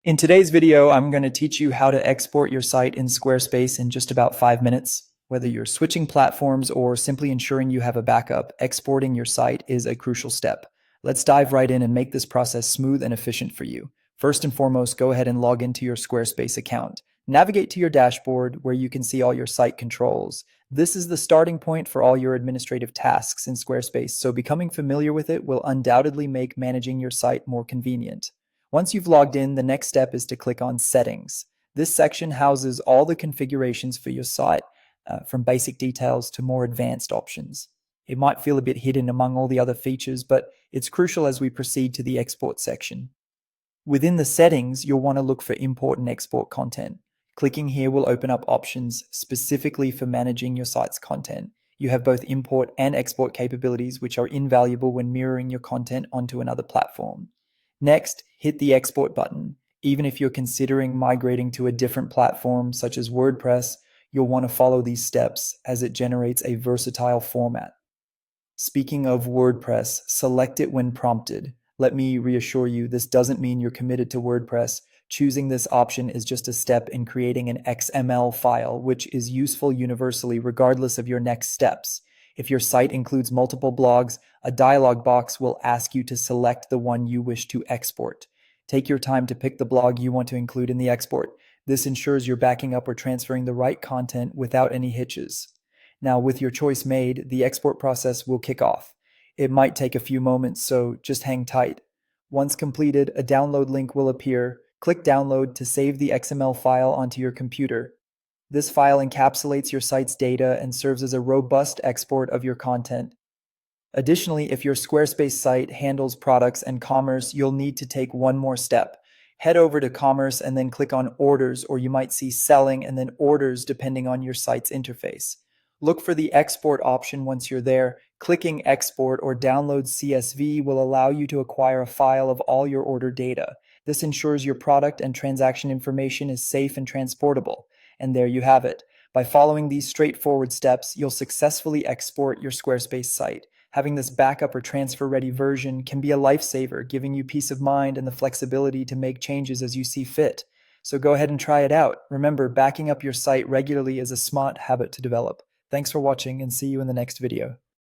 In today's video, I'm going to teach you how to export your site in Squarespace in just about 5 minutes. Whether you're switching platforms or simply ensuring you have a backup, exporting your site is a crucial step. Let's dive right in and make this process smooth and efficient for you. First and foremost, go ahead and log into your Squarespace account. Navigate to your dashboard where you can see all your site controls. This is the starting point for all your administrative tasks in Squarespace, so becoming familiar with it will undoubtedly make managing your site more convenient. Once you've logged in, the next step is to click on Settings. This section houses all the configurations for your site, from basic details to more advanced options. It might feel a bit hidden among all the other features, but it's crucial as we proceed to the export section. Within the settings, you'll want to look for import and export content. Clicking here will open up options specifically for managing your site's content. You have both import and export capabilities, which are invaluable when mirroring your content onto another platform. Next, hit the export button. Even if you're considering migrating to a different platform such as WordPress, you'll want to follow these steps as it generates a versatile format. Speaking of WordPress, select it when prompted. Let me reassure you, this doesn't mean you're committed to WordPress. Choosing this option is just a step in creating an XML file, which is useful universally regardless of your next steps. If your site includes multiple blogs, a dialog box will ask you to select the one you wish to export. Take your time to pick the blog you want to include in the export. This ensures you're backing up or transferring the right content without any hitches. Now, with your choice made, the export process will kick off. It might take a few moments, so just hang tight. Once completed, a download link will appear. Click Download to save the XML file onto your computer. This file encapsulates your site's data and serves as a robust export of your content. Additionally, if your Squarespace site handles products and commerce, you'll need to take one more step. Head over to Commerce and then click on Orders, or you might see Selling and then Orders depending on your site's interface. Look for the Export option once you're there. Clicking Export or Download CSV will allow you to acquire a file of all your order data. This ensures your product and transaction information is safe and transportable. And there you have it. By following these straightforward steps, you'll successfully export your Squarespace site. Having this backup or transfer-ready version can be a lifesaver, giving you peace of mind and the flexibility to make changes as you see fit. So go ahead and try it out. Remember, backing up your site regularly is a smart habit to develop. Thanks for watching and see you in the next video.